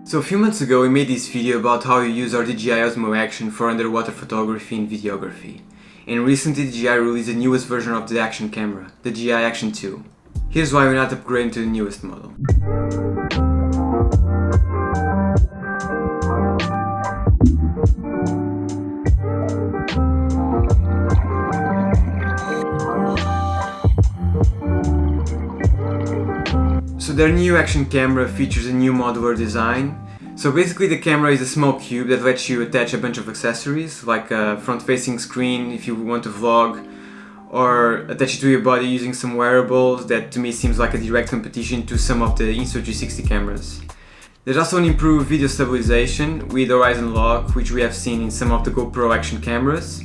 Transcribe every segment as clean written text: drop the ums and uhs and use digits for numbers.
So a few months ago we made this video about how you use our DJI Osmo Action for underwater photography and videography. And recently DJI released the newest version of the action camera, the DJI Action 2. Here's why we're not upgrading to the newest model. So their new action camera features a new modular design. So basically the camera is a small cube that lets you attach a bunch of accessories, like a front-facing screen if you want to vlog, or attach it to your body using some wearables that to me seems like a direct competition to some of the Insta360 cameras. There's also an improved video stabilization with horizon lock, which we have seen in some of the GoPro action cameras.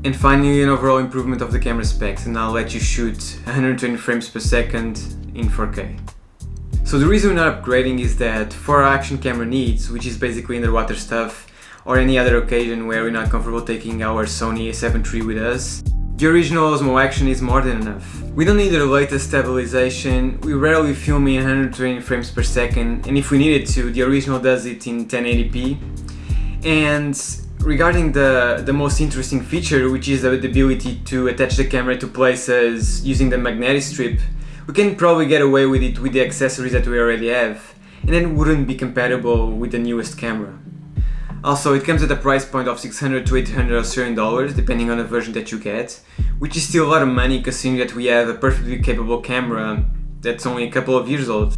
And finally an overall improvement of the camera specs, and I'll let you shoot 120 frames per second in 4K. So the reason we're not upgrading is that for our action camera needs, which is basically underwater stuff or any other occasion where we're not comfortable taking our Sony A7 III with us, the original Osmo Action is more than enough. We don't need the latest stabilization, we rarely film in 120 frames per second, and if we needed to, the original does it in 1080p. And regarding the most interesting feature, which is the ability to attach the camera to places using the magnetic strip, we can probably get away with it with the accessories that we already have, and then wouldn't be compatible with the newest camera. Also, it comes at a price point of 600 to 800 Australian dollars, depending on the version that you get, which is still a lot of money considering that we have a perfectly capable camera that's only a couple of years old.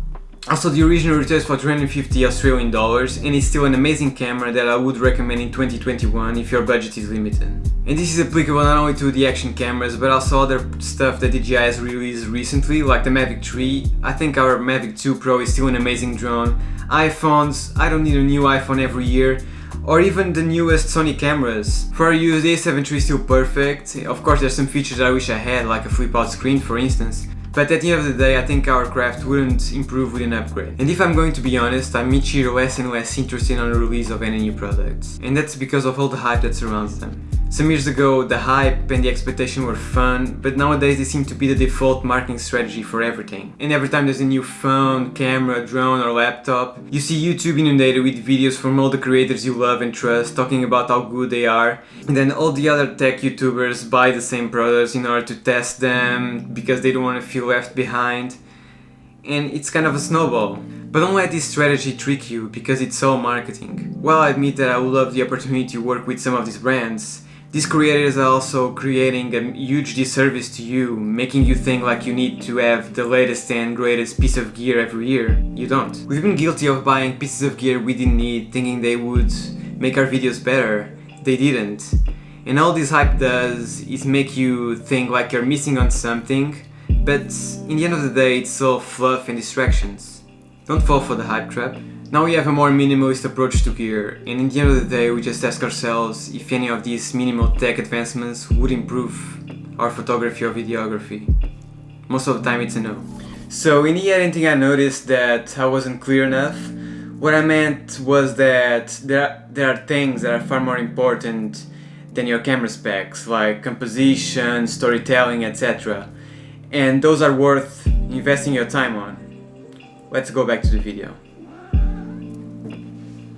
Also, the original retails for 350 Australian dollars, and it's still an amazing camera that I would recommend in 2021 if your budget is limited. And this is applicable not only to the action cameras, but also other stuff that DJI has released recently, like the Mavic 3. I think our Mavic 2 Pro is still an amazing drone. iPhones, I don't need a new iPhone every year. Or even the newest Sony cameras. For our use, the A7 III is still perfect. Of course, there's some features I wish I had, like a flip-out screen for instance. But at the end of the day, I think our craft wouldn't improve with an upgrade. And if I'm going to be honest, I'm each year less and less interested on the release of any new products. And that's because of all the hype that surrounds them. Some years ago, the hype and the expectation were fun, but nowadays they seem to be the default marketing strategy for everything. And every time there's a new phone, camera, drone or laptop, you see YouTube inundated with videos from all the creators you love and trust talking about how good they are. And then all the other tech YouTubers buy the same products in order to test them because they don't want to feel left behind. And it's kind of a snowball. But don't let this strategy trick you because it's all marketing. While I admit that I would love the opportunity to work with some of these brands, these creators are also creating a huge disservice to you, making you think like you need to have the latest and greatest piece of gear every year. You don't. We've been guilty of buying pieces of gear we didn't need, thinking they would make our videos better. They didn't. And all this hype does is make you think like you're missing on something, but in the end of the day it's all fluff and distractions. Don't fall for the hype trap. Now we have a more minimalist approach to gear, and in the end of the day we just ask ourselves if any of these minimal tech advancements would improve our photography or videography. Most of the time it's a no. So in the editing I noticed that I wasn't clear enough. What I meant was that there are things that are far more important than your camera specs, like composition, storytelling, etc. And those are worth investing your time on. Let's go back to the video.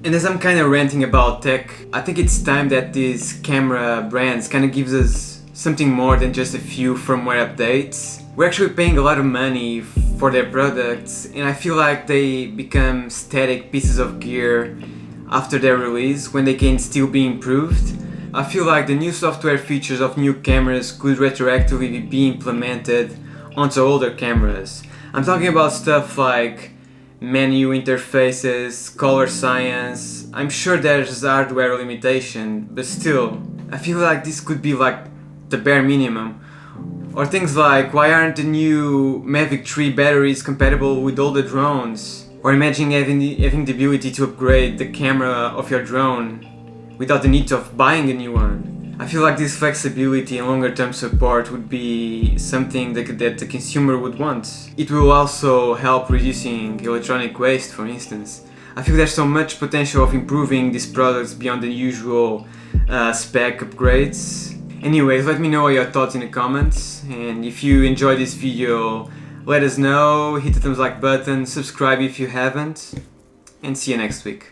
And as I'm kind of ranting about tech, I think it's time that these camera brands kind of gives us something more than just a few firmware updates. We're actually paying a lot of money for their products, and I feel like they become static pieces of gear after their release when they can still be improved. I feel like the new software features of new cameras could retroactively be implemented onto older cameras. I'm talking about stuff like menu interfaces, color science. I'm sure there's hardware limitation, but still, I feel like this could be like the bare minimum. Or things like, why aren't the new Mavic 3 batteries compatible with all the drones? Or imagine having the ability to upgrade the camera of your drone without the need of buying a new one. I feel like this flexibility and longer term support would be something that the consumer would want. It will also help reducing electronic waste, for instance. I feel there's so much potential of improving these products beyond the usual spec upgrades. Anyways, let me know your thoughts in the comments, and if you enjoyed this video, let us know, hit the thumbs like button, subscribe if you haven't, and see you next week.